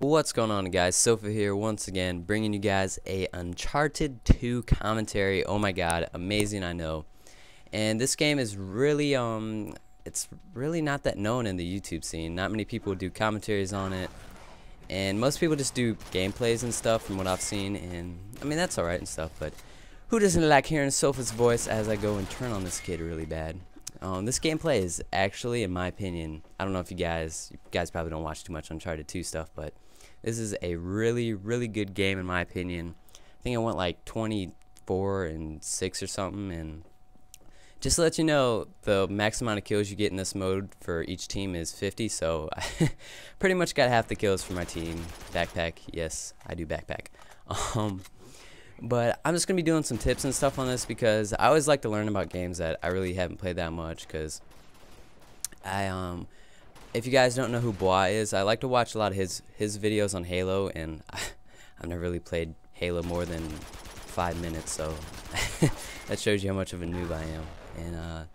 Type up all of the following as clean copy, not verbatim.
What's going on, guys? Sofa here once again, bringing you guys a Uncharted 2 commentary. Oh my god, amazing, I know. And this game is really it's really not that known in the YouTube scene. Not many people do commentaries on it, and most people just do gameplays and stuff from what I've seen. And I mean, that's alright and stuff, but who doesn't like hearing Sofa's voice as I go and turn on this kid really bad? This gameplay is actually, in my opinion, I don't know if you guys probably don't watch too much Uncharted 2 stuff, but this is a really, really good game in my opinion. I think I went like 24-6 or something, and just to let you know, the max amount of kills you get in this mode for each team is 50, so I pretty much got half the kills for my team. Backpack, yes, I do backpack. But I'm just going to be doing some tips and stuff on this because I always like to learn about games that I really haven't played that much, because if you guys don't know who Bois is, I like to watch a lot of his videos on Halo, and I've never really played Halo more than 5 minutes, so that shows you how much of a noob I am. And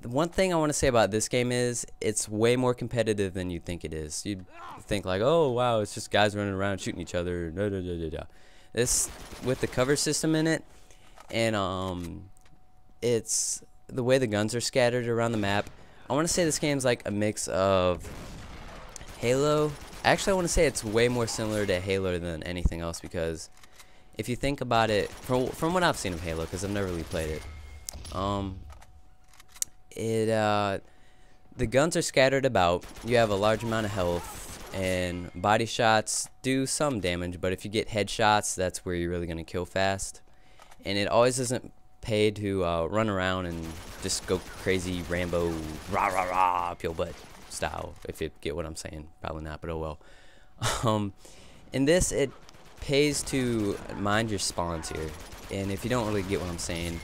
the one thing I want to say about this game is it's way more competitive than you think it is. You'd think like, oh wow, it's just guys running around shooting each other. This, with the cover system in it, and it's the way the guns are scattered around the map. I want to say this game's like a mix of Halo. Actually, I want to say it's way more similar to Halo than anything else, because if you think about it, from what I've seen of Halo, because I've never really played it, the guns are scattered about. You have a large amount of health, and body shots do some damage, but if you get headshots, that's where you're really going to kill fast. And it always doesn't pay to run around and just go crazy Rambo rah rah rah up your butt style, if you get what I'm saying. Probably not, but oh well. In this, it pays to mind your spawns here, and if you don't really get what I'm saying,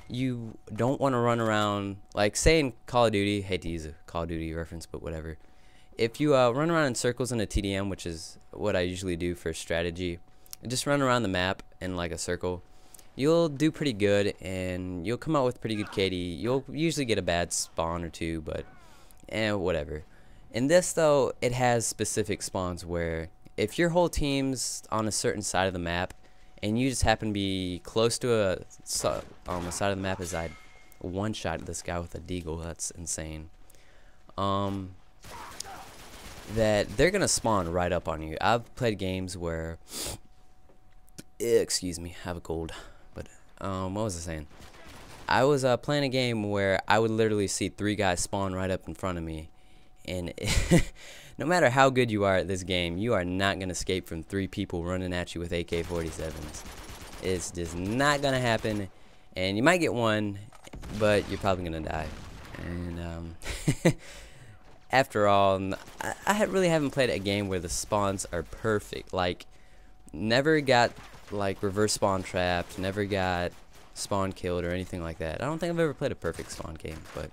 you don't want to run around like, say in Call of Duty. Hate to use a Call of Duty reference, but whatever. If you run around in circles in a TDM, which is what I usually do for strategy, just run around the map in like a circle, you'll do pretty good, and you'll come out with pretty good KD. You'll usually get a bad spawn or two, but whatever. In this though, it has specific spawns where if your whole team's on a certain side of the map and you just happen to be close to on the side of the map, as I one-shot this guy with a deagle, that's insane, that they're gonna spawn right up on you. I've played games where, excuse me, I have a cold, but what was I saying? I was playing a game where I would literally see 3 guys spawn right up in front of me, and no matter how good you are at this game, you are not gonna escape from 3 people running at you with AK-47s. It's just not gonna happen, and you might get one, but you're probably gonna die. And after all, I really haven't played a game where the spawns are perfect. Like, never got like reverse spawn trapped, never got spawn killed or anything like that. I don't think I've ever played a perfect spawn game, but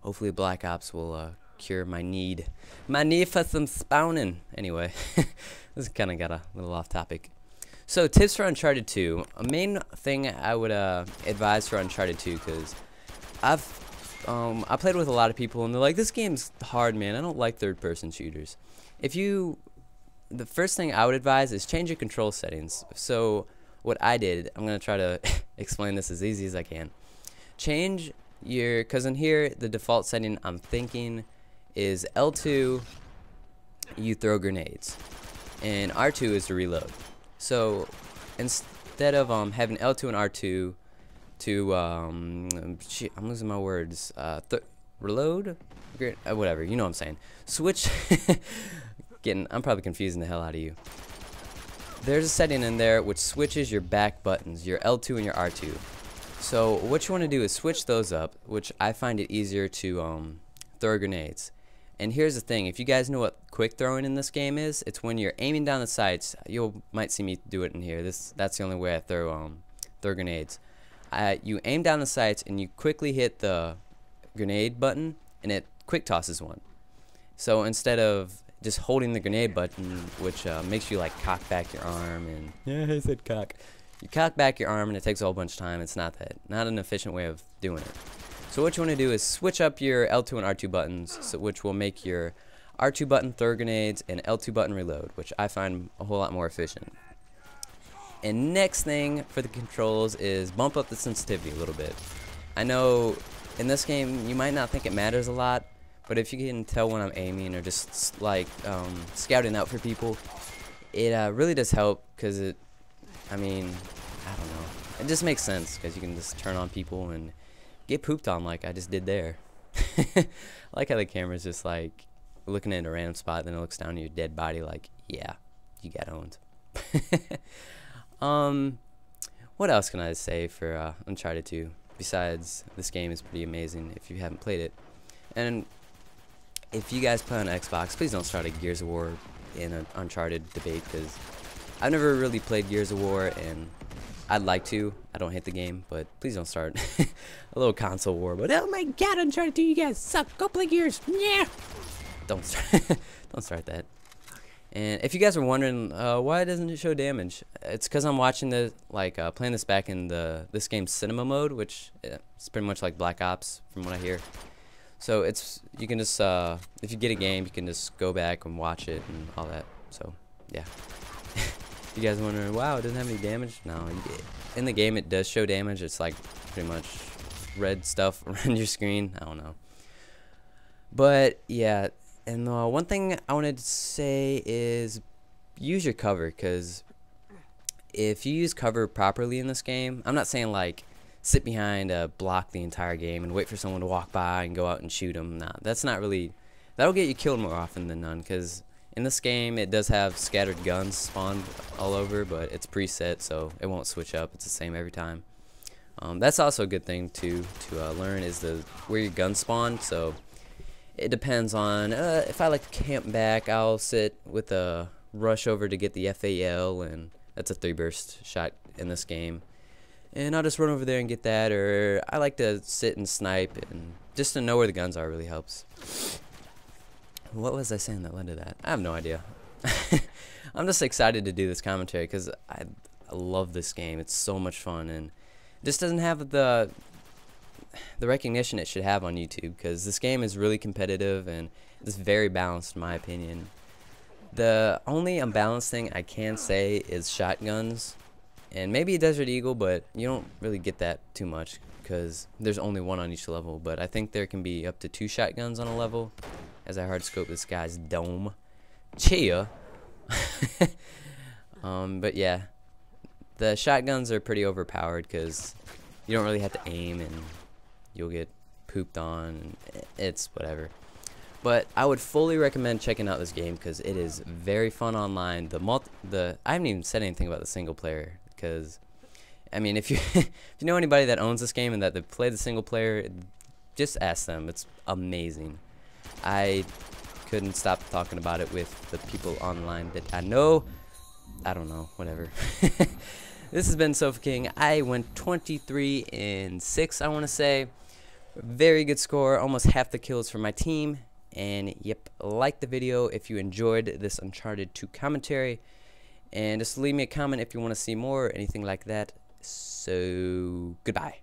hopefully Black Ops will cure my need for some spawning. Anyway, this kind of got a little off topic. So, tips for Uncharted 2. A main thing I would advise for Uncharted 2, because I played with a lot of people, and they're like, this game's hard, man. I don't like third-person shooters. The first thing I would advise is change your control settings. So what I did, I'm going to try to explain this as easy as I can. Change your, because in here, the default setting I'm thinking is L2, you throw grenades, and R2 is to reload. So instead of having L2 and R2 to shit, I'm losing my words, reload, whatever, you know what I'm saying, switch. I'm probably confusing the hell out of you. There's a setting in there which switches your back buttons, your L2 and your R2. So what you want to do is switch those up, which I find it easier to throw grenades. And here's the thing, if you guys know what quick throwing in this game is, it's when you're aiming down the sights. You might see me do it in here. That's the only way I throw grenades. You aim down the sights and you quickly hit the grenade button, and it quick tosses one. So instead of just holding the grenade button, which makes you like cock back your arm, and yeah, I said cock. You cock back your arm and it takes a whole bunch of time. It's not an efficient way of doing it. So what you want to do is switch up your L2 and R2 buttons, which will make your R2 button throw grenades, and L2 button reload, which I find a whole lot more efficient. And next thing for the controls is bump up the sensitivity a little bit. I know in this game you might not think it matters a lot, but if you can tell when I'm aiming or just like scouting out for people, it really does help, because I mean, I don't know, it just makes sense because you can just turn on people and get pooped on like I just did there. I like how the camera's just like looking at a random spot, then it looks down at your dead body like, yeah, you got owned. What else can I say for Uncharted 2 besides this game is pretty amazing if you haven't played it. And if you guys play on Xbox, please don't start a Gears of War in an Uncharted debate, because I've never really played Gears of War and I'd like to. I don't hate the game, but please don't start a little console war. But oh my god, Uncharted 2, you guys suck. Go play Gears. Yeah. Don't start. Don't start that. And if you guys are wondering why doesn't it show damage, it's because I'm watching the playing this back in this game's cinema mode, which is pretty much like Black Ops from what I hear. So you can just if you get a game, you can just go back and watch it and all that. So yeah. You guys wondering, wow, it doesn't have any damage? No, in the game it does show damage. It's like pretty much red stuff around your screen. I don't know. But yeah, and one thing I wanted to say is use your cover, because if you use cover properly in this game, I'm not saying like sit behind a block the entire game and wait for someone to walk by and go out and shoot them. Nah, that's not really, that'll get you killed more often than none, because in this game it does have scattered guns spawned all over, but it's preset, so it won't switch up. It's the same every time. That's also a good thing to learn, is where your guns spawn. So it depends on if I like to camp back, I'll sit with a rush over to get the FAL, and that's a 3-burst shot in this game, and I'll just run over there and get that. Or I like to sit and snipe, and just to know where the guns are really helps. What was I saying that led to that? I have no idea. I'm just excited to do this commentary because I love this game. It's so much fun, and it just doesn't have the recognition it should have on YouTube, because this game is really competitive and it's very balanced in my opinion. The only unbalanced thing I can say is shotguns, and maybe Desert Eagle, but you don't really get that too much because there's only one on each level. But I think there can be up to 2 shotguns on a level, as I hard scope this guy's dome. Chia. But yeah, the shotguns are pretty overpowered because you don't really have to aim and you'll get pooped on. It's whatever. But I would fully recommend checking out this game because it is very fun online. I haven't even said anything about the single player, because I mean, if you if you know anybody that owns this game and that they've played the single player, just ask them. It's amazing. I couldn't stop talking about it with the people online that I know. I don't know, whatever. This has been Sofa King. I went 23-6, I want to say. Very good score, almost half the kills for my team. And yep, like the video if you enjoyed this Uncharted 2 commentary. And just leave me a comment if you want to see more or anything like that. So, goodbye.